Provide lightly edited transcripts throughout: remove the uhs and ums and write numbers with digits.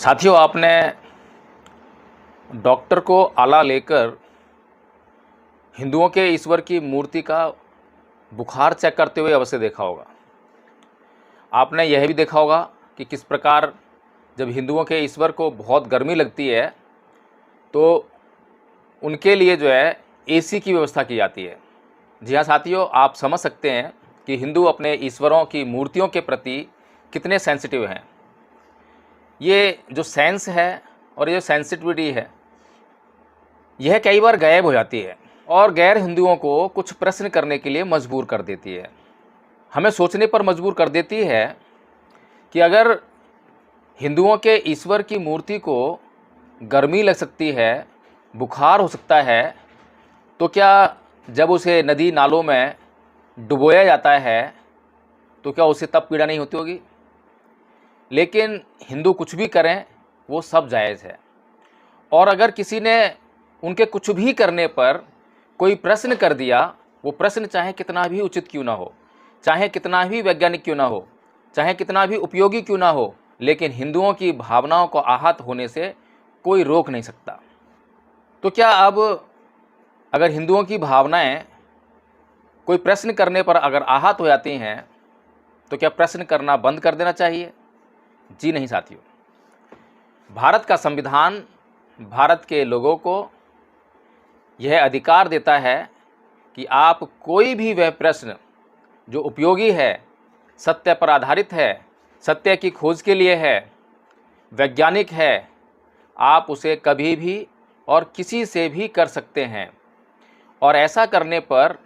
साथियों, आपने डॉक्टर को आला लेकर हिंदुओं के ईश्वर की मूर्ति का बुखार चेक करते हुए अवश्य देखा होगा। आपने यह भी देखा होगा कि किस प्रकार जब हिंदुओं के ईश्वर को बहुत गर्मी लगती है तो उनके लिए जो है एसी की व्यवस्था की जाती है। जी हाँ साथियों, आप समझ सकते हैं कि हिंदू अपने ईश्वरों की मूर्तियों के प्रति कितने सेंसिटिव हैं। ये जो सेंस है और ये जो सेंसिटिविटी है, यह कई बार गायब हो जाती है और गैर हिंदुओं को कुछ प्रश्न करने के लिए मजबूर कर देती है। हमें सोचने पर मजबूर कर देती है कि अगर हिंदुओं के ईश्वर की मूर्ति को गर्मी लग सकती है, बुखार हो सकता है, तो क्या जब उसे नदी नालों में डुबोया जाता है तो क्या उसे तब पीड़ा नहीं होती होगी? लेकिन हिंदू कुछ भी करें वो सब जायज़ है। और अगर किसी ने उनके कुछ भी करने पर कोई प्रश्न कर दिया, वो प्रश्न चाहे कितना भी उचित क्यों ना हो, चाहे कितना भी वैज्ञानिक क्यों ना हो, चाहे कितना भी उपयोगी क्यों ना हो, लेकिन हिंदुओं की भावनाओं को आहत होने से कोई रोक नहीं सकता। तो क्या अब अगर हिंदुओं की भावनाएं कोई प्रश्न करने पर अगर आहत हो जाती हैं तो क्या प्रश्न करना बंद कर देना चाहिए? जी नहीं साथियों। भारत का संविधान भारत के लोगों को यह अधिकार देता है कि आप कोई भी वह प्रश्न जो उपयोगी है, सत्य पर आधारित है, सत्य की खोज के लिए है, वैज्ञानिक है, आप उसे कभी भी और किसी से भी कर सकते हैं। और ऐसा करने पर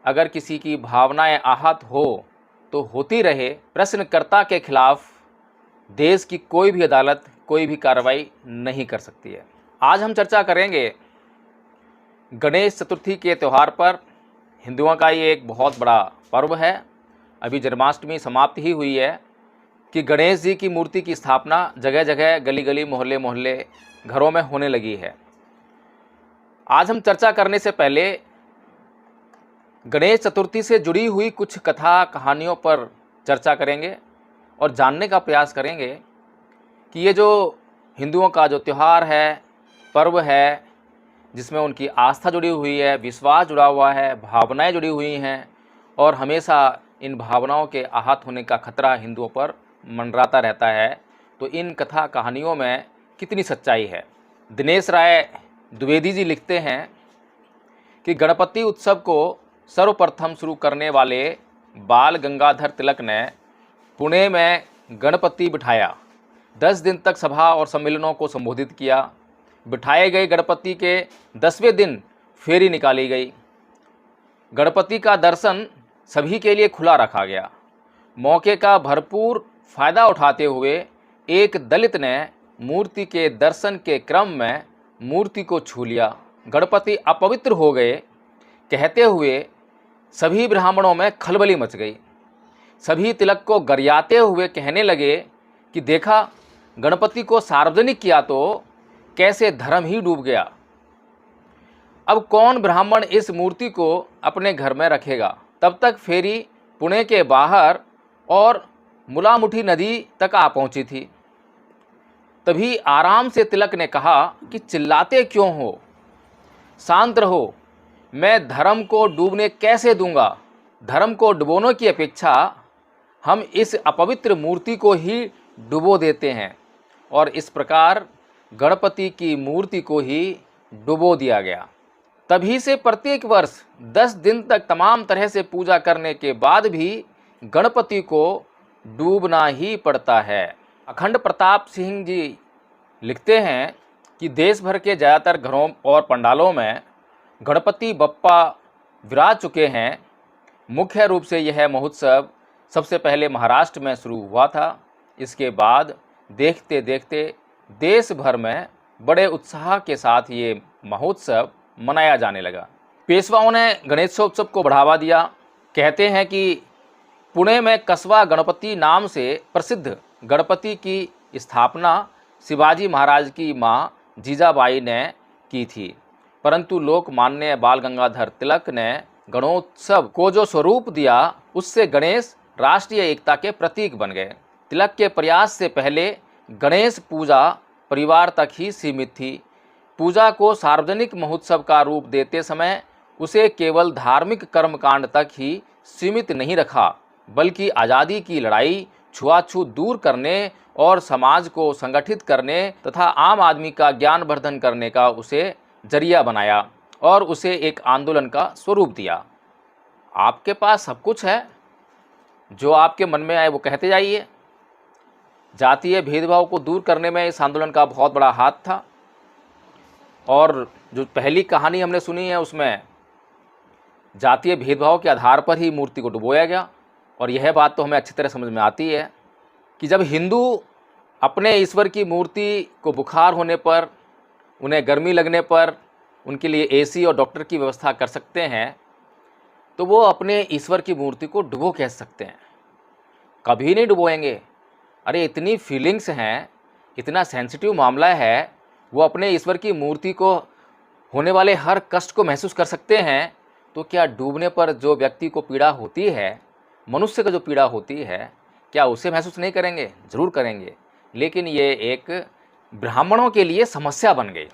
अगर किसी की भावनाएं आहत हो तो होती रहे। प्रश्नकर्ता के खिलाफ देश की कोई भी अदालत कोई भी कार्रवाई नहीं कर सकती है। आज हम चर्चा करेंगे गणेश चतुर्थी के त्यौहार पर। हिंदुओं का ये एक बहुत बड़ा पर्व है। अभी जन्माष्टमी समाप्त ही हुई है कि गणेश जी की मूर्ति की स्थापना जगह जगह, गली गली, मोहल्ले मोहल्ले, घरों में होने लगी है। आज हम चर्चा करने से पहले गणेश चतुर्थी से जुड़ी हुई कुछ कथा कहानियों पर चर्चा करेंगे और जानने का प्रयास करेंगे कि ये जो हिंदुओं का जो त्यौहार है, पर्व है, जिसमें उनकी आस्था जुड़ी हुई है, विश्वास जुड़ा हुआ है, भावनाएं जुड़ी हुई हैं और हमेशा इन भावनाओं के आहत होने का खतरा हिंदुओं पर मंडराता रहता है, तो इन कथा कहानियों में कितनी सच्चाई है। दिनेश राय द्विवेदी जी लिखते हैं कि गणपति उत्सव को सर्वप्रथम शुरू करने वाले बाल गंगाधर तिलक ने पुणे में गणपति बिठाया। 10 दिन तक सभा और सम्मेलनों को संबोधित किया। बिठाए गए गणपति के 10वें दिन फेरी निकाली गई। गणपति का दर्शन सभी के लिए खुला रखा गया। मौके का भरपूर फायदा उठाते हुए एक दलित ने मूर्ति के दर्शन के क्रम में मूर्ति को छू लिया। गणपति अपवित्र हो गए कहते हुए सभी ब्राह्मणों में खलबली मच गई। सभी तिलक को गरियाते हुए कहने लगे कि देखा, गणपति को सार्वजनिक किया तो कैसे धर्म ही डूब गया। अब कौन ब्राह्मण इस मूर्ति को अपने घर में रखेगा। तब तक फेरी पुणे के बाहर और मुलामुठी नदी तक आ पहुंची थी। तभी आराम से तिलक ने कहा कि चिल्लाते क्यों हो, शांत रहो, मैं धर्म को डूबने कैसे दूंगा। धर्म को डुबोने की अपेक्षा हम इस अपवित्र मूर्ति को ही डुबो देते हैं। और इस प्रकार गणपति की मूर्ति को ही डुबो दिया गया। तभी से प्रत्येक वर्ष 10 दिन तक तमाम तरह से पूजा करने के बाद भी गणपति को डूबना ही पड़ता है। अखंड प्रताप सिंह जी लिखते हैं कि देश भर के ज़्यादातर घरों और पंडालों में गणपति बप्पा विराज चुके हैं। मुख्य रूप से यह महोत्सव सबसे पहले महाराष्ट्र में शुरू हुआ था। इसके बाद देखते देखते देश भर में बड़े उत्साह के साथ ये महोत्सव मनाया जाने लगा। पेशवाओं ने गणेशोत्सव को बढ़ावा दिया। कहते हैं कि पुणे में कसवा गणपति नाम से प्रसिद्ध गणपति की स्थापना शिवाजी महाराज की मां जीजाबाई ने की थी, परंतु लोकमान्य बाल गंगाधर तिलक ने गणोत्सव को जो स्वरूप दिया, उससे गणेश राष्ट्रीय एकता के प्रतीक बन गए। तिलक के प्रयास से पहले गणेश पूजा परिवार तक ही सीमित थी। पूजा को सार्वजनिक महोत्सव का रूप देते समय उसे केवल धार्मिक कर्मकांड तक ही सीमित नहीं रखा, बल्कि आज़ादी की लड़ाई, छुआछूत दूर करने और समाज को संगठित करने तथा आम आदमी का ज्ञानवर्धन करने का उसे जरिया बनाया और उसे एक आंदोलन का स्वरूप दिया। आपके पास सब कुछ है, जो आपके मन में आए वो कहते जाइए। जातीय भेदभाव को दूर करने में इस आंदोलन का बहुत बड़ा हाथ था। और जो पहली कहानी हमने सुनी है उसमें जातीय भेदभाव के आधार पर ही मूर्ति को डुबोया गया। और यह बात तो हमें अच्छी तरह समझ में आती है कि जब हिंदू अपने ईश्वर की मूर्ति को बुखार होने पर, उन्हें गर्मी लगने पर उनके लिए एसी और डॉक्टर की व्यवस्था कर सकते हैं, तो वो अपने ईश्वर की मूर्ति को डुबो कैसे सकते हैं? कभी नहीं डुबोएंगे। अरे इतनी फीलिंग्स हैं, इतना सेंसिटिव मामला है, वो अपने ईश्वर की मूर्ति को होने वाले हर कष्ट को महसूस कर सकते हैं, तो क्या डूबने पर जो व्यक्ति को पीड़ा होती है, मनुष्य को जो पीड़ा होती है, क्या उसे महसूस नहीं करेंगे? ज़रूर करेंगे। लेकिन ये एक ब्राह्मणों के लिए समस्या बन गई।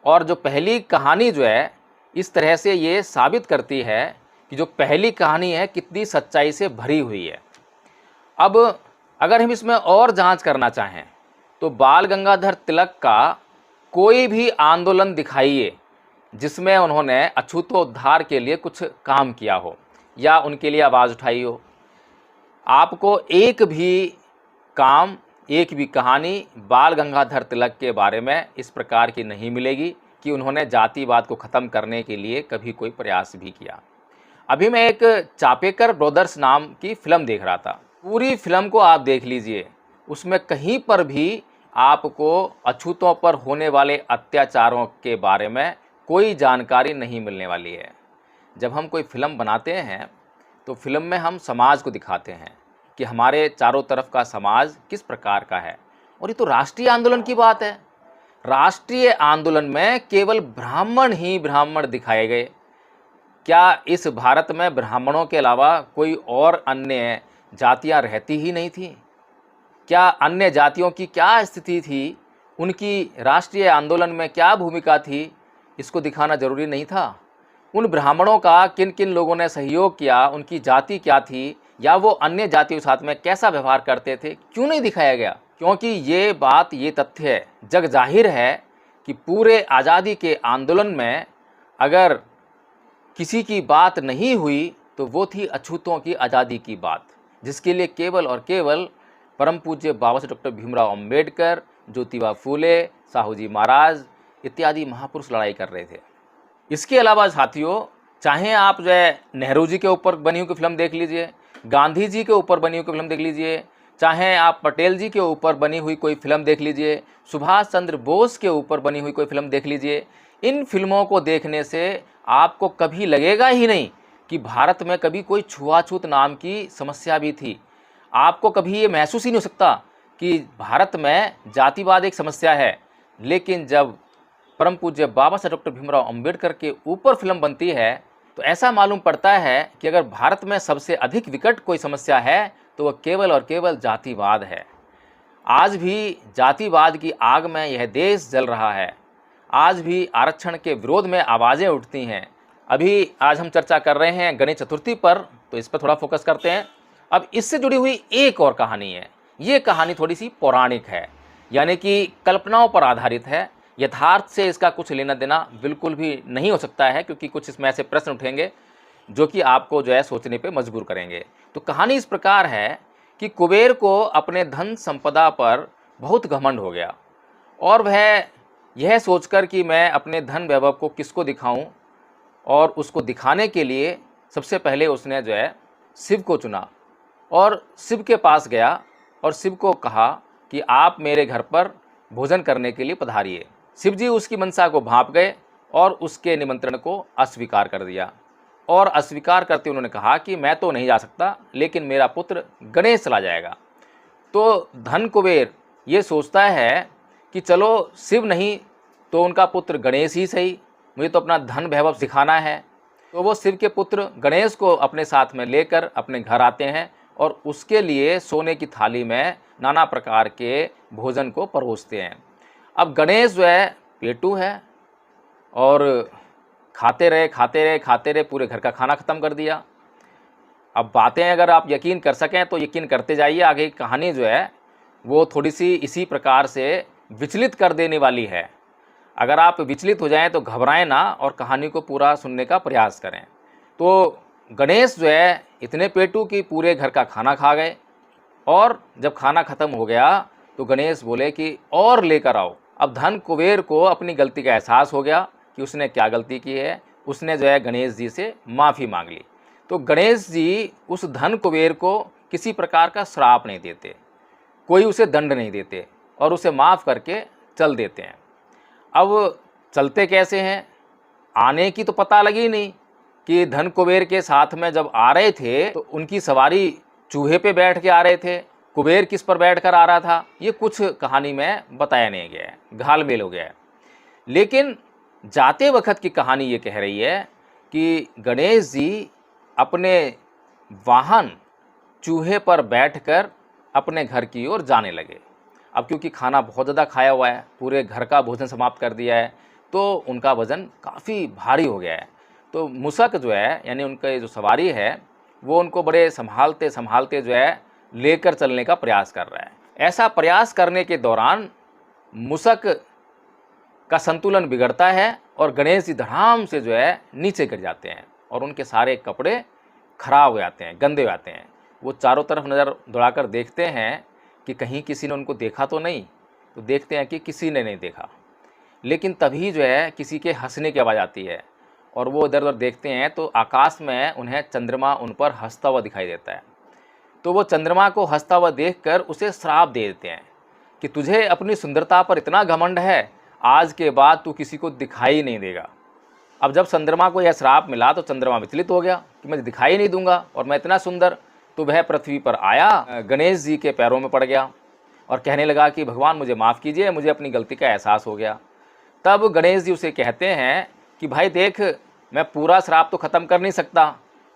और जो पहली कहानी जो है, इस तरह से ये साबित करती है कि जो पहली कहानी है कितनी सच्चाई से भरी हुई है। अब अगर हम इसमें और जांच करना चाहें तो बाल गंगाधर तिलक का कोई भी आंदोलन दिखाइए जिसमें उन्होंने अछूतोद्धार के लिए कुछ काम किया हो या उनके लिए आवाज़ उठाई हो। आपको एक भी काम, एक भी कहानी बाल गंगाधर तिलक के बारे में इस प्रकार की नहीं मिलेगी कि उन्होंने जातिवाद को ख़त्म करने के लिए कभी कोई प्रयास भी किया। अभी मैं एक चापेकर ब्रदर्स नाम की फ़िल्म देख रहा था। पूरी फिल्म को आप देख लीजिए, उसमें कहीं पर भी आपको अछूतों पर होने वाले अत्याचारों के बारे में कोई जानकारी नहीं मिलने वाली है। जब हम कोई फ़िल्म बनाते हैं तो फिल्म में हम समाज को दिखाते हैं कि हमारे चारों तरफ का समाज किस प्रकार का है। और ये तो राष्ट्रीय आंदोलन की बात है। राष्ट्रीय आंदोलन में केवल ब्राह्मण ही ब्राह्मण दिखाए गए। क्या इस भारत में ब्राह्मणों के अलावा कोई और अन्य जातियां रहती ही नहीं थी? क्या अन्य जातियों की क्या स्थिति थी, उनकी राष्ट्रीय आंदोलन में क्या भूमिका थी, इसको दिखाना जरूरी नहीं था? उन ब्राह्मणों का किन किन लोगों ने सहयोग किया, उनकी जाति क्या थी, या वो अन्य जातियों के साथ में कैसा व्यवहार करते थे, क्यों नहीं दिखाया गया? क्योंकि ये बात, ये तथ्य जग जाहिर है कि पूरे आज़ादी के आंदोलन में अगर किसी की बात नहीं हुई तो वो थी अछूतों की आज़ादी की बात, जिसके लिए केवल और केवल परम पूज्य बाबा साहेब डॉक्टर भीमराव अंबेडकर, ज्योतिबा फूले, साहू जी महाराज इत्यादि महापुरुष लड़ाई कर रहे थे। इसके अलावा साथियों, चाहे आप जो है नेहरू जी के ऊपर बनी हुई फिल्म देख लीजिए, गांधी जी के ऊपर बनी हुई फिल्म देख लीजिए, चाहे आप पटेल जी के ऊपर बनी हुई कोई फिल्म देख लीजिए, सुभाष चंद्र बोस के ऊपर बनी हुई कोई फिल्म देख लीजिए, इन फिल्मों को देखने से आपको कभी लगेगा ही नहीं कि भारत में कभी कोई छुआछूत नाम की समस्या भी थी। आपको कभी ये महसूस ही नहीं हो सकता कि भारत में जातिवाद एक समस्या है। लेकिन जब परम पूज्य बाबा साहेब डॉक्टर भीमराव अंबेडकर के ऊपर फिल्म बनती है तो ऐसा मालूम पड़ता है कि अगर भारत में सबसे अधिक विकट कोई समस्या है तो वह केवल और केवल जातिवाद है। आज भी जातिवाद की आग में यह देश जल रहा है। आज भी आरक्षण के विरोध में आवाज़ें उठती हैं। अभी आज हम चर्चा कर रहे हैं गणेश चतुर्थी पर, तो इस पर थोड़ा फोकस करते हैं। अब इससे जुड़ी हुई एक और कहानी है। ये कहानी थोड़ी सी पौराणिक है, यानी कि कल्पनाओं पर आधारित है। यथार्थ से इसका कुछ लेना देना बिल्कुल भी नहीं हो सकता है, क्योंकि कुछ इसमें ऐसे प्रश्न उठेंगे जो कि आपको जो है सोचने पे मजबूर करेंगे। तो कहानी इस प्रकार है कि कुबेर को अपने धन संपदा पर बहुत घमंड हो गया और वह यह सोचकर कि मैं अपने धन वैभव को किसको दिखाऊं, और उसको दिखाने के लिए सबसे पहले उसने जो है शिव को चुना और शिव के पास गया और शिव को कहा कि आप मेरे घर पर भोजन करने के लिए पधारिए। शिव जी उसकी मनसा को भांप गए और उसके निमंत्रण को अस्वीकार कर दिया, और अस्वीकार करते उन्होंने कहा कि मैं तो नहीं जा सकता, लेकिन मेरा पुत्र गणेश चला जाएगा। तो धन कुबेर ये सोचता है कि चलो शिव नहीं तो उनका पुत्र गणेश ही सही, मुझे तो अपना धन वैभव सिखाना है। तो वो शिव के पुत्र गणेश को अपने साथ में लेकर अपने घर आते हैं और उसके लिए सोने की थाली में नाना प्रकार के भोजन को परोसते हैं। अब गणेश जो है पेटू है और खाते रहे पूरे घर का खाना ख़त्म कर दिया। अब बातें अगर आप यकीन कर सकें तो यकीन करते जाइए, आगे की कहानी जो है वो थोड़ी सी इसी प्रकार से विचलित कर देने वाली है। अगर आप विचलित हो जाएं तो घबराएं ना और कहानी को पूरा सुनने का प्रयास करें। तो गणेश जो है इतने पेटू कि पूरे घर का खाना खा गए, और जब खाना ख़त्म हो गया तो गणेश बोले कि और लेकर आओ। अब धन कुबेर को अपनी गलती का एहसास हो गया कि उसने क्या गलती की है। उसने जो है गणेश जी से माफ़ी मांग ली। तो गणेश जी उस धन कुबेर को किसी प्रकार का श्राप नहीं देते, कोई उसे दंड नहीं देते और उसे माफ़ करके चल देते हैं। अब चलते कैसे हैं, आने की तो पता लगी नहीं कि धन कुबेर के साथ में जब आ रहे थे तो उनकी सवारी चूहे पे बैठ के आ रहे थे, कुबेर किस पर बैठ कर आ रहा था, ये कुछ कहानी में बताया नहीं गया है, घालमेल हो गया है। लेकिन जाते वक्त की कहानी ये कह रही है कि गणेश जी अपने वाहन चूहे पर बैठकर अपने घर की ओर जाने लगे। अब क्योंकि खाना बहुत ज़्यादा खाया हुआ है, पूरे घर का भोजन समाप्त कर दिया है, तो उनका वज़न काफ़ी भारी हो गया है। तो मूषक जो है यानी उनका जो सवारी है वो उनको बड़े संभालते संभालते जो है लेकर चलने का प्रयास कर रहा है। ऐसा प्रयास करने के दौरान मूषक का संतुलन बिगड़ता है और गणेश जी धड़ाम से जो है नीचे गिर जाते हैं और उनके सारे कपड़े खराब हो जाते हैं, गंदे हो जाते हैं। वो चारों तरफ नज़र दौड़ाकर देखते हैं कि कहीं किसी ने उनको देखा तो नहीं, तो देखते हैं कि किसी ने नहीं देखा। लेकिन तभी जो है किसी के हंसने की आवाज़ आती है और वो इधर उधर देखते हैं तो आकाश में उन्हें चंद्रमा उन पर हंसता हुआ दिखाई देता है। तो वो चंद्रमा को हंसता हुआ देखकर उसे श्राप दे देते हैं कि तुझे अपनी सुंदरता पर इतना घमंड है, आज के बाद तू किसी को दिखाई नहीं देगा। अब जब चंद्रमा को यह श्राप मिला तो चंद्रमा विचलित हो गया कि मैं दिखाई नहीं दूंगा और मैं इतना सुंदर। तो वह पृथ्वी पर आया, गणेश जी के पैरों में पड़ गया और कहने लगा कि भगवान मुझे माफ़ कीजिए, मुझे अपनी गलती का एहसास हो गया। तब गणेश जी उसे कहते हैं कि भाई देख, मैं पूरा श्राप तो ख़त्म कर नहीं सकता,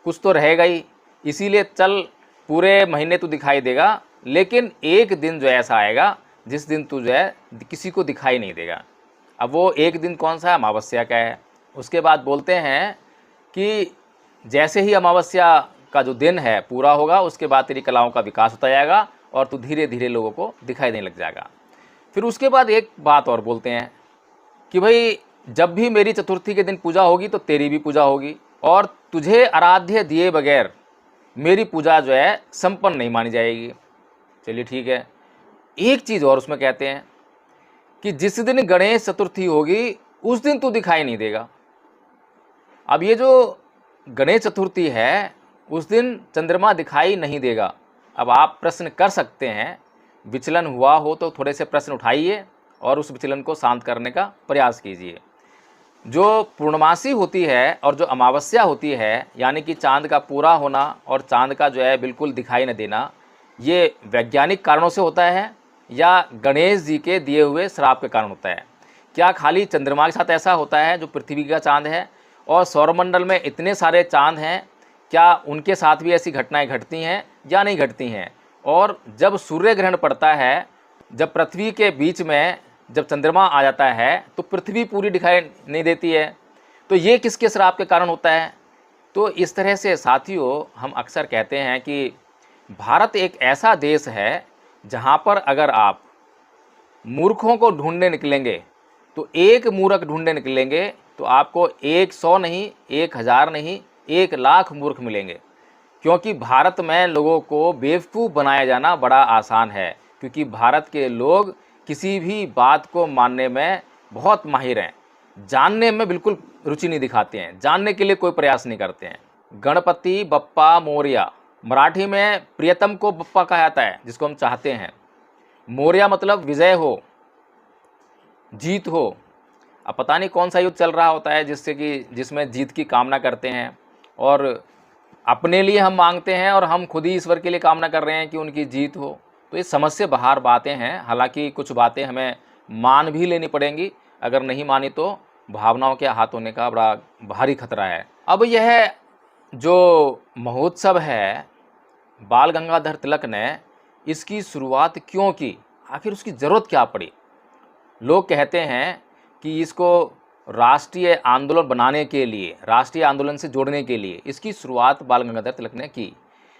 कुछ तो रहेगा ही, इसीलिए चल, पूरे महीने तू दिखाई देगा, लेकिन एक दिन जो ऐसा आएगा जिस दिन तू जो है किसी को दिखाई नहीं देगा। अब वो एक दिन कौन सा है, अमावस्या का है। उसके बाद बोलते हैं कि जैसे ही अमावस्या का जो दिन है पूरा होगा उसके बाद तेरी कलाओं का विकास होता जाएगा और तू धीरे धीरे लोगों को दिखाई देने लग जाएगा। फिर उसके बाद एक बात और बोलते हैं कि भाई जब भी मेरी चतुर्थी के दिन पूजा होगी तो तेरी भी पूजा होगी और तुझे आराध्य दिए बगैर मेरी पूजा जो है संपन्न नहीं मानी जाएगी। चलिए ठीक है। एक चीज़ और उसमें कहते हैं कि जिस दिन गणेश चतुर्थी होगी उस दिन तू दिखाई नहीं देगा। अब ये जो गणेश चतुर्थी है उस दिन चंद्रमा दिखाई नहीं देगा। अब आप प्रश्न कर सकते हैं, विचलन हुआ हो तो थोड़े से प्रश्न उठाइए और उस विचलन को शांत करने का प्रयास कीजिए। जो पूर्णमासी होती है और जो अमावस्या होती है, यानी कि चांद का पूरा होना और चांद का जो है बिल्कुल दिखाई न देना, ये वैज्ञानिक कारणों से होता है या गणेश जी के दिए हुए श्राप के कारण होता है? क्या खाली चंद्रमा के साथ ऐसा होता है जो पृथ्वी का चांद है, और सौरमंडल में इतने सारे चांद हैं, क्या उनके साथ भी ऐसी घटनाएं घटती हैं या नहीं घटती हैं? और जब सूर्य ग्रहण पड़ता है, जब पृथ्वी के बीच में जब चंद्रमा आ जाता है तो पृथ्वी पूरी दिखाई नहीं देती है, तो ये किसके श्राप के कारण होता है? तो इस तरह से साथियों हम अक्सर कहते हैं कि भारत एक ऐसा देश है जहाँ पर अगर आप मूर्खों को ढूंढने निकलेंगे तो एक मूर्ख ढूंढने निकलेंगे तो आपको 100 नहीं, 1000 नहीं, 1,00,000 मूर्ख मिलेंगे। क्योंकि भारत में लोगों को बेवकूफ़ बनाया जाना बड़ा आसान है, क्योंकि भारत के लोग किसी भी बात को मानने में बहुत माहिर हैं, जानने में बिल्कुल रुचि नहीं दिखाते हैं, जानने के लिए कोई प्रयास नहीं करते हैं। गणपति बप्पा मोरया, मराठी में प्रियतम को बप्पा कहा जाता है, जिसको हम चाहते हैं। मोरया मतलब विजय हो, जीत हो। अब पता नहीं कौन सा युद्ध चल रहा होता है जिसमें जीत की कामना करते हैं और अपने लिए हम मांगते हैं और हम खुद ही ईश्वर के लिए कामना कर रहे हैं कि उनकी जीत हो। तो ये समझ से बाहर बातें हैं। हालांकि कुछ बातें हमें मान भी लेनी पड़ेंगी, अगर नहीं मानी तो भावनाओं के हाथ होने का बड़ा भारी खतरा है। अब यह जो महोत्सव है, बाल गंगाधर तिलक ने इसकी शुरुआत क्यों की, आखिर उसकी ज़रूरत क्या पड़ी। लोग कहते हैं कि इसको राष्ट्रीय आंदोलन बनाने के लिए, राष्ट्रीय आंदोलन से जोड़ने के लिए इसकी शुरुआत बाल गंगाधर तिलक ने की।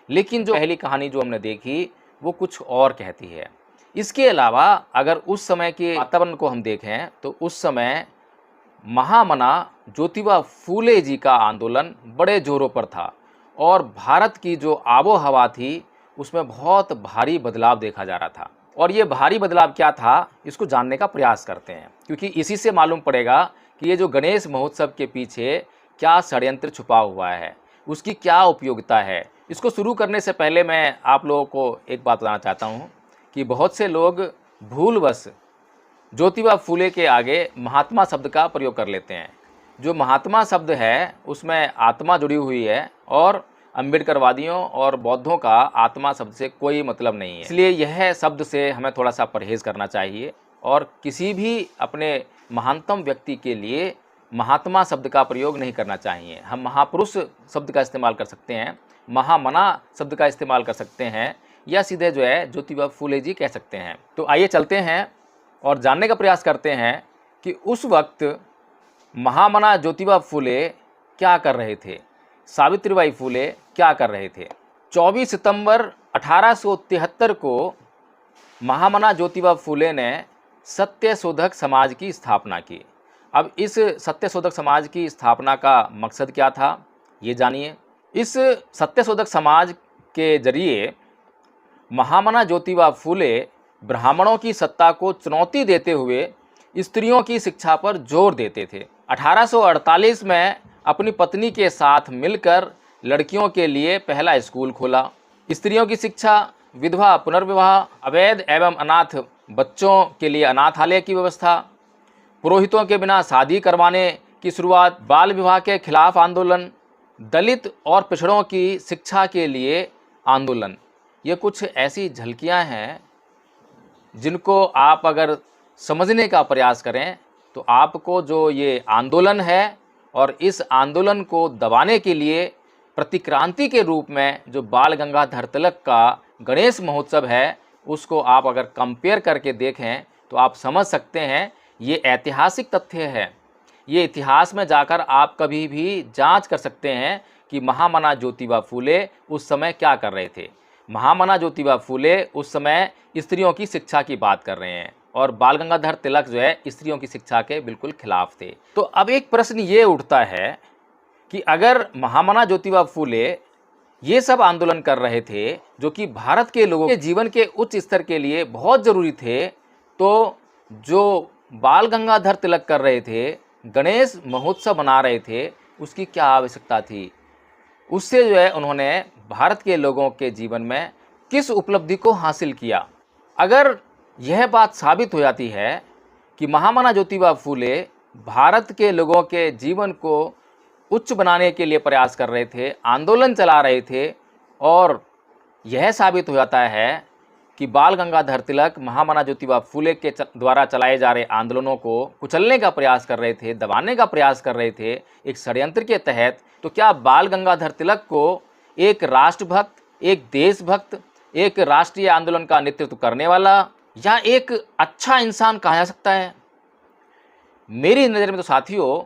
लेकिन जो पहली कहानी जो हमने देखी वो कुछ और कहती है। इसके अलावा अगर उस समय के वातावरण को हम देखें तो उस समय महामना ज्योतिबा फूले जी का आंदोलन बड़े जोरों पर था और भारत की जो आबो हवा थी उसमें बहुत भारी बदलाव देखा जा रहा था। और ये भारी बदलाव क्या था, इसको जानने का प्रयास करते हैं, क्योंकि इसी से मालूम पड़ेगा कि ये जो गणेश महोत्सव के पीछे क्या षड्यंत्र छुपा हुआ है, उसकी क्या उपयोगिता है। इसको शुरू करने से पहले मैं आप लोगों को एक बात बताना चाहता हूँ कि बहुत से लोग भूलवश ज्योतिबा फूले के आगे महात्मा शब्द का प्रयोग कर लेते हैं। जो महात्मा शब्द है उसमें आत्मा जुड़ी हुई है और अम्बेडकरवादियों और बौद्धों का आत्मा शब्द से कोई मतलब नहीं है। इसलिए यह शब्द से हमें थोड़ा सा परहेज़ करना चाहिए और किसी भी अपने महानतम व्यक्ति के लिए महात्मा शब्द का प्रयोग नहीं करना चाहिए। हम महापुरुष शब्द का इस्तेमाल कर सकते हैं, महामना शब्द का इस्तेमाल कर सकते हैं, या सीधे जो है ज्योतिबा फूले जी कह सकते हैं। तो आइए चलते हैं और जानने का प्रयास करते हैं कि उस वक्त महामना ज्योतिबा फूले क्या कर रहे थे, सावित्रीबाई फूले क्या कर रहे थे। 24 सितंबर 1873 को महामना ज्योतिबा फूले ने सत्यशोधक समाज की स्थापना की। अब इस सत्यशोधक समाज की स्थापना का मकसद क्या था, ये जानिए। इस सत्यशोधक समाज के जरिए महामना ज्योतिबा फूले ब्राह्मणों की सत्ता को चुनौती देते हुए स्त्रियों की शिक्षा पर जोर देते थे। 1848 में अपनी पत्नी के साथ मिलकर लड़कियों के लिए पहला स्कूल खोला। स्त्रियों की शिक्षा, विधवा पुनर्विवाह, अवैध एवं अनाथ बच्चों के लिए अनाथालय की व्यवस्था, पुरोहितों के बिना शादी करवाने की शुरुआत, बाल विवाह के खिलाफ आंदोलन, दलित और पिछड़ों की शिक्षा के लिए आंदोलन, ये कुछ ऐसी झलकियां हैं जिनको आप अगर समझने का प्रयास करें तो आपको जो ये आंदोलन है और इस आंदोलन को दबाने के लिए प्रतिक्रांति के रूप में जो बाल गंगाधर तिलक का गणेश महोत्सव है उसको आप अगर कंपेयर करके देखें तो आप समझ सकते हैं ये ऐतिहासिक तथ्य है। ये इतिहास में जाकर आप कभी भी जांच कर सकते हैं कि महामना ज्योतिबा फूले उस समय क्या कर रहे थे। महामना ज्योतिबा फूले उस समय स्त्रियों की शिक्षा की बात कर रहे हैं और बाल गंगाधर तिलक जो है स्त्रियों की शिक्षा के बिल्कुल खिलाफ थे। तो अब एक प्रश्न ये उठता है कि अगर महामना ज्योतिबा फूले ये सब आंदोलन कर रहे थे जो कि भारत के लोगों के जीवन के उच्च स्तर के लिए बहुत ज़रूरी थे, तो जो बाल गंगाधर तिलक कर रहे थे, गणेश महोत्सव बना रहे थे, उसकी क्या आवश्यकता थी। उससे जो है उन्होंने भारत के लोगों के जीवन में किस उपलब्धि को हासिल किया। अगर यह बात साबित हो जाती है कि महामना ज्योतिबा फूले भारत के लोगों के जीवन को उच्च बनाने के लिए प्रयास कर रहे थे, आंदोलन चला रहे थे, और यह साबित हो जाता है कि बाल गंगाधर तिलक महामना ज्योतिबा फूले के द्वारा चलाए जा रहे आंदोलनों को कुचलने का प्रयास कर रहे थे, दबाने का प्रयास कर रहे थे एक षड्यंत्र के तहत, तो क्या बाल गंगाधर तिलक को एक राष्ट्रभक्त, एक देशभक्त, एक राष्ट्रीय आंदोलन का नेतृत्व करने वाला या एक अच्छा इंसान कहा जा सकता है? मेरी नज़र में तो साथियों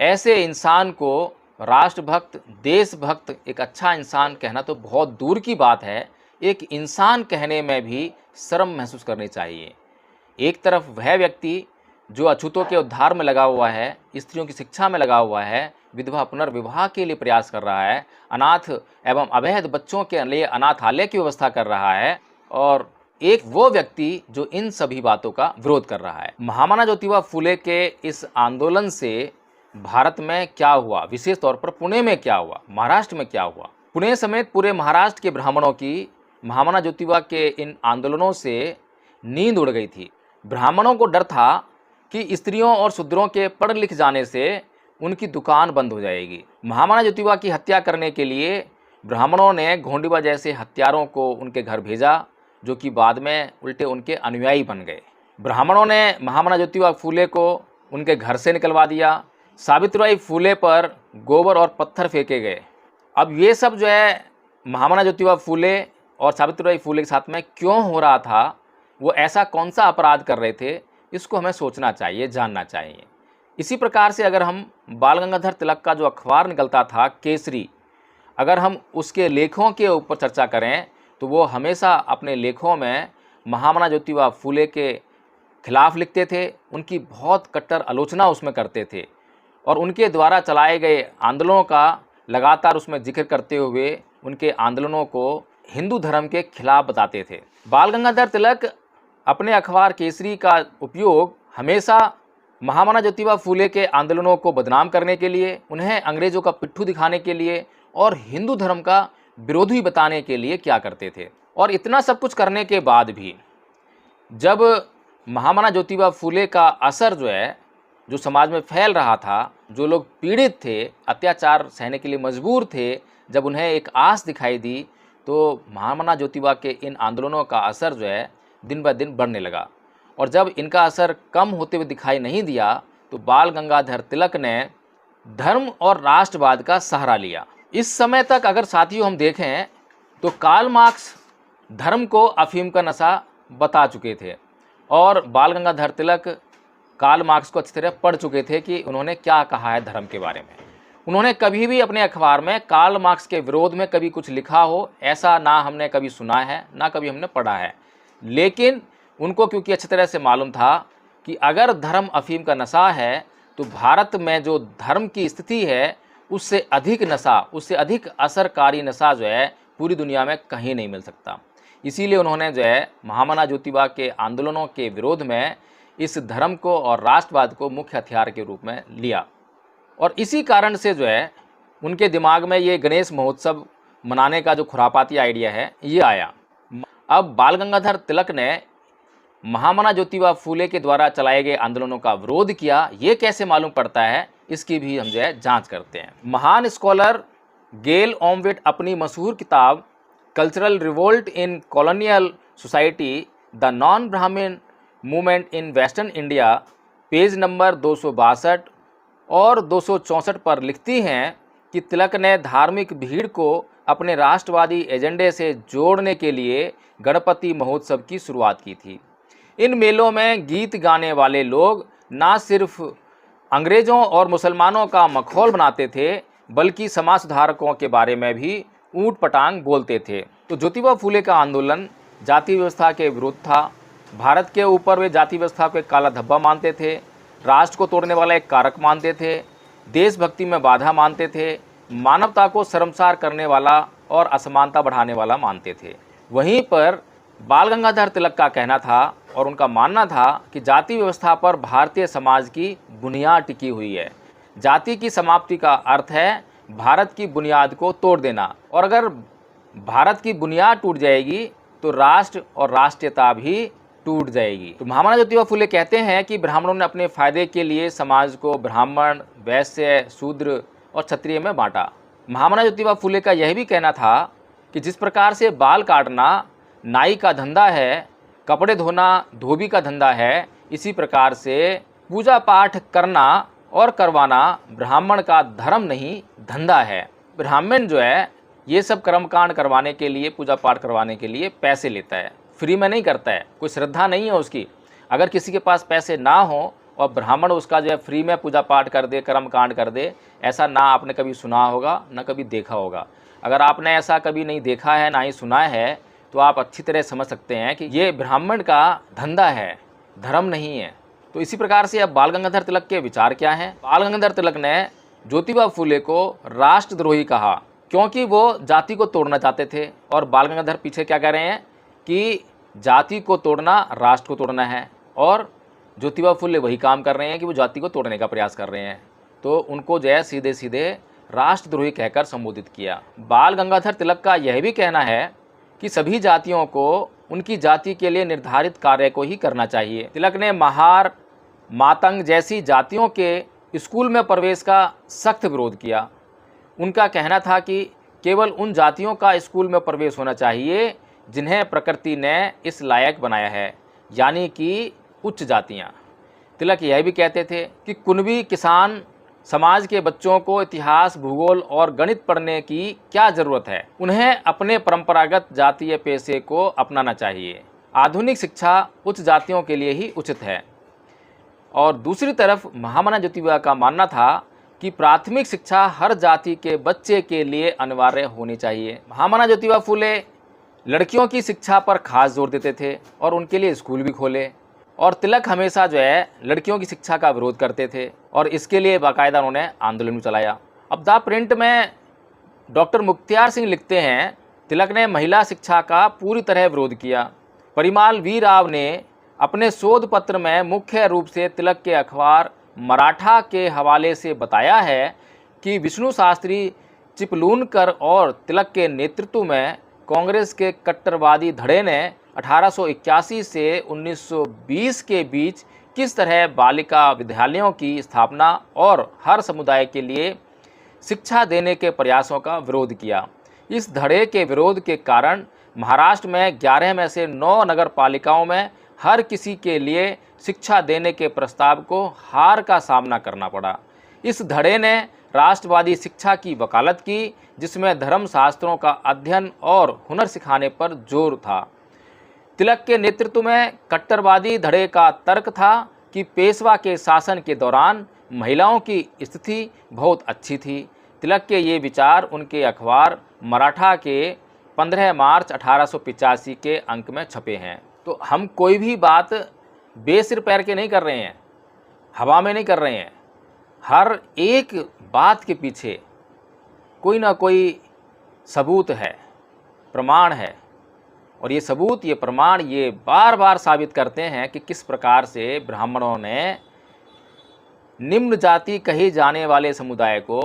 ऐसे इंसान को राष्ट्रभक्त, देशभक्त, एक अच्छा इंसान कहना तो बहुत दूर की बात है, एक इंसान कहने में भी शर्म महसूस करनी चाहिए। एक तरफ वह व्यक्ति जो अछूतों के उद्धार में लगा हुआ है, स्त्रियों की शिक्षा में लगा हुआ है, विधवा पुनर्विवाह के लिए प्रयास कर रहा है, अनाथ एवं अवैध बच्चों के लिए अनाथालय की व्यवस्था कर रहा है, और एक वो व्यक्ति जो इन सभी बातों का विरोध कर रहा है। महामना ज्योतिबा फूले के इस आंदोलन से भारत में क्या हुआ, विशेष तौर पर पुणे में क्या हुआ, महाराष्ट्र में क्या हुआ। पुणे समेत पूरे महाराष्ट्र के ब्राह्मणों की महामना ज्योतिबा के इन आंदोलनों से नींद उड़ गई थी। ब्राह्मणों को डर था कि स्त्रियों और शूद्रों के पढ़ लिख जाने से उनकी दुकान बंद हो जाएगी। महामना ज्योतिबा की हत्या करने के लिए ब्राह्मणों ने घोंडिबा जैसे हत्यारों को उनके घर भेजा, जो कि बाद में उल्टे उनके अनुयायी बन गए। ब्राह्मणों ने महामना ज्योतिबा फूले को उनके घर से निकलवा दिया। सावित्रीबाई फूले पर गोबर और पत्थर फेंके गए। अब ये सब जो है महामना ज्योतिबा फूले और सावित्रीबाई फुले के साथ में क्यों हो रहा था, वो ऐसा कौन सा अपराध कर रहे थे, इसको हमें सोचना चाहिए, जानना चाहिए। इसी प्रकार से अगर हम बाल गंगाधर तिलक का जो अखबार निकलता था केसरी, अगर हम उसके लेखों के ऊपर चर्चा करें तो वो हमेशा अपने लेखों में महामना ज्योतिबा फुले के खिलाफ लिखते थे, उनकी बहुत कट्टर आलोचना उसमें करते थे और उनके द्वारा चलाए गए आंदोलनों का लगातार उसमें जिक्र करते हुए उनके आंदोलनों को हिंदू धर्म के खिलाफ बताते थे। बाल गंगाधर तिलक अपने अखबार केसरी का उपयोग हमेशा महामना ज्योतिबा फुले के आंदोलनों को बदनाम करने के लिए, उन्हें अंग्रेज़ों का पिट्ठू दिखाने के लिए और हिंदू धर्म का विरोधी बताने के लिए क्या करते थे। और इतना सब कुछ करने के बाद भी जब महामना ज्योतिबा फुले का असर जो है, जो समाज में फैल रहा था, जो लोग पीड़ित थे, अत्याचार सहने के लिए मजबूर थे, जब उन्हें एक आस दिखाई दी तो महामना ज्योतिबा के इन आंदोलनों का असर जो है दिन ब दिन बढ़ने लगा। और जब इनका असर कम होते हुए दिखाई नहीं दिया तो बाल गंगाधर तिलक ने धर्म और राष्ट्रवाद का सहारा लिया। इस समय तक अगर साथियों हम देखें तो कार्ल मार्क्स धर्म को अफीम का नशा बता चुके थे और बाल गंगाधर तिलक कार्ल मार्क्स को अच्छी तरह पढ़ चुके थे कि उन्होंने क्या कहा है धर्म के बारे में। उन्होंने कभी भी अपने अखबार में कार्ल मार्क्स के विरोध में कभी कुछ लिखा हो ऐसा ना हमने कभी सुना है, ना कभी हमने पढ़ा है। लेकिन उनको क्योंकि अच्छी तरह से मालूम था कि अगर धर्म अफीम का नशा है तो भारत में जो धर्म की स्थिति है उससे अधिक नशा, उससे अधिक असरकारी नशा जो है पूरी दुनिया में कहीं नहीं मिल सकता। इसीलिए उन्होंने जो है महामना ज्योतिबा के आंदोलनों के विरोध में इस धर्म को और राष्ट्रवाद को मुख्य हथियार के रूप में लिया। और इसी कारण से जो है उनके दिमाग में ये गणेश महोत्सव मनाने का जो खुरापाती आइडिया है ये आया। अब बाल गंगाधर तिलक ने महामना ज्योतिबा फुले के द्वारा चलाए गए आंदोलनों का विरोध किया, ये कैसे मालूम पड़ता है, इसकी भी हम जो है जांच करते हैं। महान स्कॉलर गेल ओमवेट अपनी मशहूर किताब cultural revolt in colonial society the non Brahman movement in western India page number 262 और 264 पर लिखती हैं कि तिलक ने धार्मिक भीड़ को अपने राष्ट्रवादी एजेंडे से जोड़ने के लिए गणपति महोत्सव की शुरुआत की थी। इन मेलों में गीत गाने वाले लोग ना सिर्फ अंग्रेज़ों और मुसलमानों का मखौल बनाते थे बल्कि समाज सुधारकों के बारे में भी ऊट पटांग बोलते थे। तो ज्योतिबा फुले का आंदोलन जाति व्यवस्था के विरुद्ध था। भारत के ऊपर वे जाति व्यवस्था को एक काला धब्बा मानते थे, राष्ट्र को तोड़ने वाला एक कारक मानते थे, देशभक्ति में बाधा मानते थे, मानवता को शर्मसार करने वाला और असमानता बढ़ाने वाला मानते थे। वहीं पर बाल गंगाधर तिलक का कहना था और उनका मानना था कि जाति व्यवस्था पर भारतीय समाज की बुनियाद टिकी हुई है। जाति की समाप्ति का अर्थ है भारत की बुनियाद को तोड़ देना, और अगर भारत की बुनियाद टूट जाएगी तो राष्ट्र और राष्ट्रीयता भी टूट जाएगी। तो महामना ज्योतिबा फुले कहते हैं कि ब्राह्मणों ने अपने फायदे के लिए समाज को ब्राह्मण, वैश्य, शूद्र और क्षत्रिय में बांटा। महामना ज्योतिबा फुले का यह भी कहना था कि जिस प्रकार से बाल काटना नाई का धंधा है, कपड़े धोना धोबी का धंधा है, इसी प्रकार से पूजा पाठ करना और करवाना ब्राह्मण का धर्म नहीं धंधा है। ब्राह्मण जो है ये सब कर्मकांड करवाने के लिए, पूजा पाठ करवाने के लिए पैसे लेता है, फ्री में नहीं करता है, कोई श्रद्धा नहीं है उसकी। अगर किसी के पास पैसे ना हो और ब्राह्मण उसका जो है फ्री में पूजा पाठ कर दे, कर्मकांड कर दे, ऐसा ना आपने कभी सुना होगा ना कभी देखा होगा। अगर आपने ऐसा कभी नहीं देखा है ना ही सुना है तो आप अच्छी तरह समझ सकते हैं कि ये ब्राह्मण का धंधा है, धर्म नहीं है। तो इसी प्रकार से अब बाल गंगाधर तिलक के विचार क्या हैं? बाल गंगाधर तिलक ने ज्योतिबा फुले को राष्ट्रद्रोही कहा क्योंकि वो जाति को तोड़ना चाहते थे, और बाल गंगाधर पीछे क्या कह रहे हैं कि जाति को तोड़ना राष्ट्र को तोड़ना है, और ज्योतिबा फुले वही काम कर रहे हैं कि वो जाति को तोड़ने का प्रयास कर रहे हैं। तो उनको जो है सीधे सीधे राष्ट्रद्रोही कहकर संबोधित किया। बाल गंगाधर तिलक का यह भी कहना है कि सभी जातियों को उनकी जाति के लिए निर्धारित कार्य को ही करना चाहिए। तिलक ने महार, मातंग जैसी जातियों के स्कूल में प्रवेश का सख्त विरोध किया। उनका कहना था कि केवल उन जातियों का स्कूल में प्रवेश होना चाहिए जिन्हें प्रकृति ने इस लायक बनाया है, यानी कि उच्च जातियाँ। तिलक यह भी कहते थे कि कुणबी किसान समाज के बच्चों को इतिहास, भूगोल और गणित पढ़ने की क्या ज़रूरत है? उन्हें अपने परंपरागत जातीय पेशे को अपनाना चाहिए। आधुनिक शिक्षा उच्च जातियों के लिए ही उचित है। और दूसरी तरफ महामना ज्योतिबा का मानना था कि प्राथमिक शिक्षा हर जाति के बच्चे के लिए अनिवार्य होनी चाहिए। महामना ज्योतिबा फूले लड़कियों की शिक्षा पर खास जोर देते थे और उनके लिए स्कूल भी खोले। और तिलक हमेशा जो है लड़कियों की शिक्षा का विरोध करते थे और इसके लिए बाकायदा उन्होंने आंदोलन भी चलाया। अब द प्रिंट में डॉक्टर मुख्तियार सिंह लिखते हैं, तिलक ने महिला शिक्षा का पूरी तरह विरोध किया। परिमाल वी राव ने अपने शोध पत्र में मुख्य रूप से तिलक के अखबार मराठा के हवाले से बताया है कि विष्णु शास्त्री चिपलूनकर और तिलक के नेतृत्व में कांग्रेस के कट्टरवादी धड़े ने 1881 से 1920 के बीच किस तरह बालिका विद्यालयों की स्थापना और हर समुदाय के लिए शिक्षा देने के प्रयासों का विरोध किया। इस धड़े के विरोध के कारण महाराष्ट्र में 11 में से 9 नगर पालिकाओं में हर किसी के लिए शिक्षा देने के प्रस्ताव को हार का सामना करना पड़ा। इस धड़े ने राष्ट्रवादी शिक्षा की वकालत की, जिसमें धर्म शास्त्रों का अध्ययन और हुनर सिखाने पर जोर था। तिलक के नेतृत्व में कट्टरवादी धड़े का तर्क था कि पेशवा के शासन के दौरान महिलाओं की स्थिति बहुत अच्छी थी। तिलक के ये विचार उनके अखबार मराठा के 15 मार्च 1885 के अंक में छपे हैं। तो हम कोई भी बात बेसिर पैर के नहीं कर रहे हैं, हवा में नहीं कर रहे हैं। हर एक बात के पीछे कोई ना कोई सबूत है, प्रमाण है। और ये सबूत, ये प्रमाण, ये बार बार साबित करते हैं कि किस प्रकार से ब्राह्मणों ने निम्न जाति कहे जाने वाले समुदाय को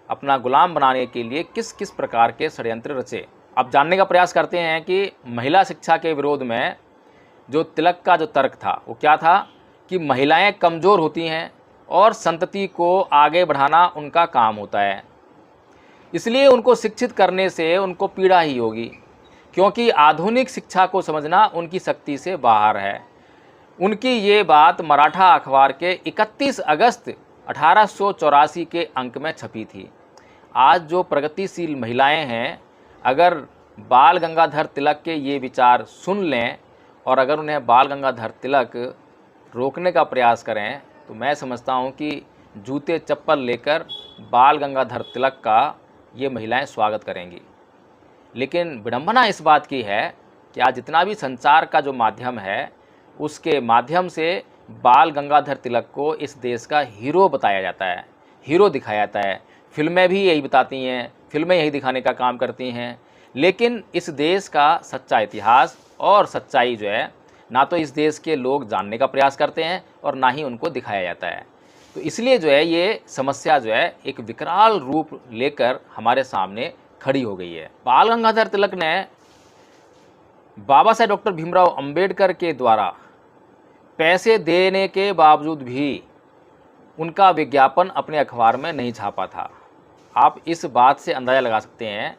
अपना गुलाम बनाने के लिए किस किस प्रकार के षड्यंत्र रचे। अब जानने का प्रयास करते हैं कि महिला शिक्षा के विरोध में जो तिलक का जो तर्क था वो क्या था कि महिलाएं कमज़ोर होती हैं और संतति को आगे बढ़ाना उनका काम होता है, इसलिए उनको शिक्षित करने से उनको पीड़ा ही होगी, क्योंकि आधुनिक शिक्षा को समझना उनकी शक्ति से बाहर है। उनकी ये बात मराठा अखबार के 31 अगस्त 1884 के अंक में छपी थी। आज जो प्रगतिशील महिलाएं हैं, अगर बाल गंगाधर तिलक के ये विचार सुन लें और अगर उन्हें बाल गंगाधर तिलक रोकने का प्रयास करें, तो मैं समझता हूं कि जूते चप्पल लेकर बाल गंगाधर तिलक का ये महिलाएं स्वागत करेंगी। लेकिन विडंबना इस बात की है कि आज जितना भी संचार का जो माध्यम है, उसके माध्यम से बाल गंगाधर तिलक को इस देश का हीरो बताया जाता है, हीरो दिखाया जाता है। फिल्में भी यही बताती हैं, फिल्में यही दिखाने का काम करती हैं। लेकिन इस देश का सच्चा इतिहास और सच्चाई जो है, ना तो इस देश के लोग जानने का प्रयास करते हैं और ना ही उनको दिखाया जाता है। तो इसलिए जो है ये समस्या जो है एक विकराल रूप लेकर हमारे सामने खड़ी हो गई है। बाल गंगाधर तिलक ने बाबा साहेब डॉक्टर भीमराव अंबेडकर के द्वारा पैसे देने के बावजूद भी उनका विज्ञापन अपने अखबार में नहीं छापा था। आप इस बात से अंदाज़ा लगा सकते हैं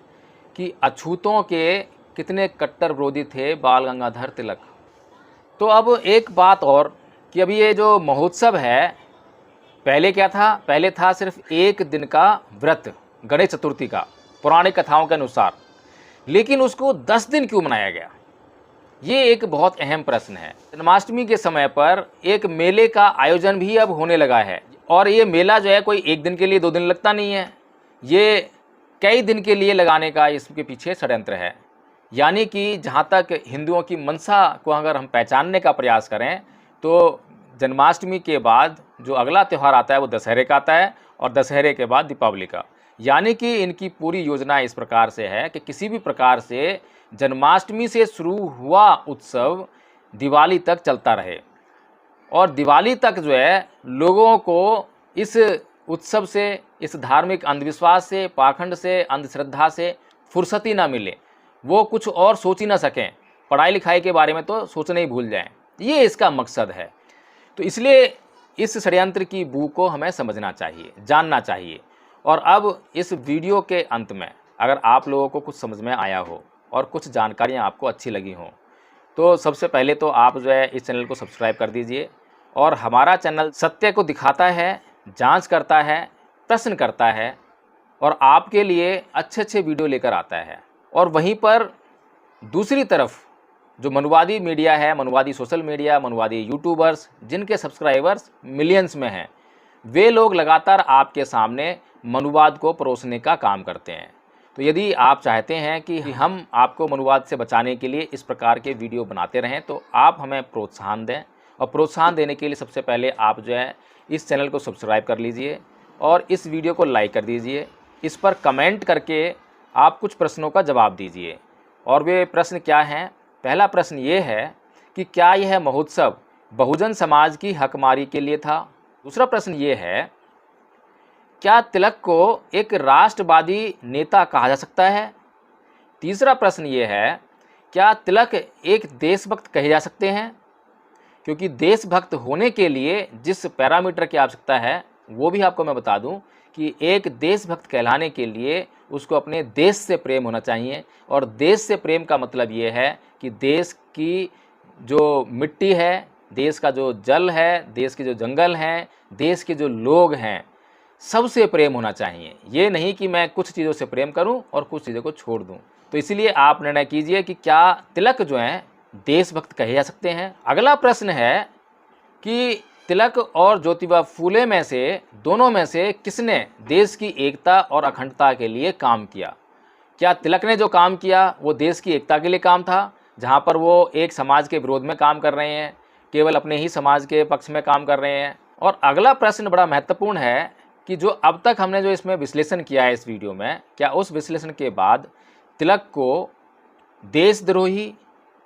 कि अछूतों के कितने कट्टर विरोधी थे बाल गंगाधर तिलक। तो अब एक बात और कि अभी ये जो महोत्सव है, पहले क्या था? पहले था सिर्फ एक दिन का व्रत गणेश चतुर्थी का, पौराणिक कथाओं के अनुसार। लेकिन उसको 10 दिन क्यों मनाया गया? ये एक बहुत अहम प्रश्न है। जन्माष्टमी के समय पर एक मेले का आयोजन भी अब होने लगा है, और ये मेला जो है कोई एक दिन के लिए 2 दिन लगता नहीं है, ये कई दिन के लिए लगाने का इसके पीछे षड्यंत्र है। यानी कि जहाँ तक हिंदुओं की मंशा को अगर हम पहचानने का प्रयास करें, तो जन्माष्टमी के बाद जो अगला त्यौहार आता है वो दशहरे का आता है, और दशहरे के बाद दीपावली का। यानी कि इनकी पूरी योजना इस प्रकार से है कि किसी भी प्रकार से जन्माष्टमी से शुरू हुआ उत्सव दिवाली तक चलता रहे, और दिवाली तक जो है लोगों को इस उत्सव से, इस धार्मिक अंधविश्वास से, पाखंड से, अंधश्रद्धा से फुर्सत ही ना मिले, वो कुछ और सोच ही ना सकें, पढ़ाई लिखाई के बारे में तो सोचना ही भूल जाएं। ये इसका मकसद है। तो इसलिए इस षड्यंत्र की बू को हमें समझना चाहिए, जानना चाहिए। और अब इस वीडियो के अंत में अगर आप लोगों को कुछ समझ में आया हो और कुछ जानकारियाँ आपको अच्छी लगी हों, तो सबसे पहले तो आप जो है इस चैनल को सब्सक्राइब कर दीजिए। और हमारा चैनल सत्य को दिखाता है, जांच करता है, प्रश्न करता है और आपके लिए अच्छे अच्छे वीडियो लेकर आता है। और वहीं पर दूसरी तरफ जो मनुवादी मीडिया है, मनुवादी सोशल मीडिया, मनुवादी यूट्यूबर्स जिनके सब्सक्राइबर्स मिलियंस में हैं, वे लोग लगातार आपके सामने मनुवाद को परोसने का काम करते हैं। तो यदि आप चाहते हैं कि हम आपको मनुवाद से बचाने के लिए इस प्रकार के वीडियो बनाते रहें, तो आप हमें प्रोत्साहन दें। और प्रोत्साहन देने के लिए सबसे पहले आप जो है इस चैनल को सब्सक्राइब कर लीजिए और इस वीडियो को लाइक कर दीजिए। इस पर कमेंट करके आप कुछ प्रश्नों का जवाब दीजिए। और वे प्रश्न क्या हैं? पहला प्रश्न ये है कि क्या यह महोत्सव बहुजन समाज की हकमारी के लिए था? दूसरा प्रश्न ये है, क्या तिलक को एक राष्ट्रवादी नेता कहा जा सकता है? तीसरा प्रश्न ये है, क्या तिलक एक देशभक्त कहे जा सकते हैं? क्योंकि देशभक्त होने के लिए जिस पैरामीटर की आवश्यकता है वो भी आपको मैं बता दूं कि एक देशभक्त कहलाने के लिए उसको अपने देश से प्रेम होना चाहिए। और देश से प्रेम का मतलब ये है कि देश की जो मिट्टी है, देश का जो जल है, देश के जो जंगल हैं, देश के जो लोग हैं, सबसे प्रेम होना चाहिए। ये नहीं कि मैं कुछ चीज़ों से प्रेम करूं और कुछ चीज़ों को छोड़ दूं। तो इसीलिए आप निर्णय कीजिए कि क्या तिलक जो हैं देशभक्त कहे जा सकते हैं। अगला प्रश्न है कि तिलक और ज्योतिबा फूले में से, दोनों में से किसने देश की एकता और अखंडता के लिए काम किया? क्या तिलक ने जो काम किया वो देश की एकता के लिए काम था, जहाँ पर वो एक समाज के विरोध में काम कर रहे हैं, केवल अपने ही समाज के पक्ष में काम कर रहे हैं? और अगला प्रश्न बड़ा महत्वपूर्ण है कि जो अब तक हमने जो इसमें विश्लेषण किया है इस वीडियो में, क्या उस विश्लेषण के बाद तिलक को देशद्रोही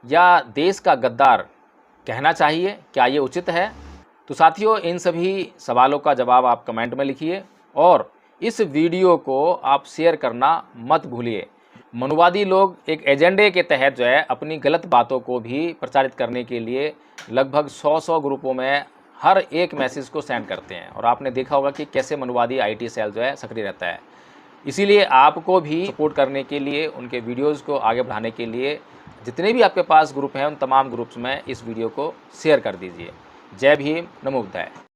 या देश का गद्दार कहना चाहिए? क्या ये उचित है? तो साथियों, इन सभी सवालों का जवाब आप कमेंट में लिखिए और इस वीडियो को आप शेयर करना मत भूलिए। मनुवादी लोग एक एजेंडे के तहत जो है अपनी गलत बातों को भी प्रचारित करने के लिए लगभग 100 ग्रुपों में हर एक मैसेज को सेंड करते हैं। और आपने देखा होगा कि कैसे मनुवादी आईटी सेल जो है सक्रिय रहता है। इसीलिए आपको भी सपोर्ट करने के लिए, उनके वीडियोज़ को आगे बढ़ाने के लिए जितने भी आपके पास ग्रुप हैं उन तमाम ग्रुप्स में इस वीडियो को शेयर कर दीजिए। जय भीम, नमो बुद्धाय।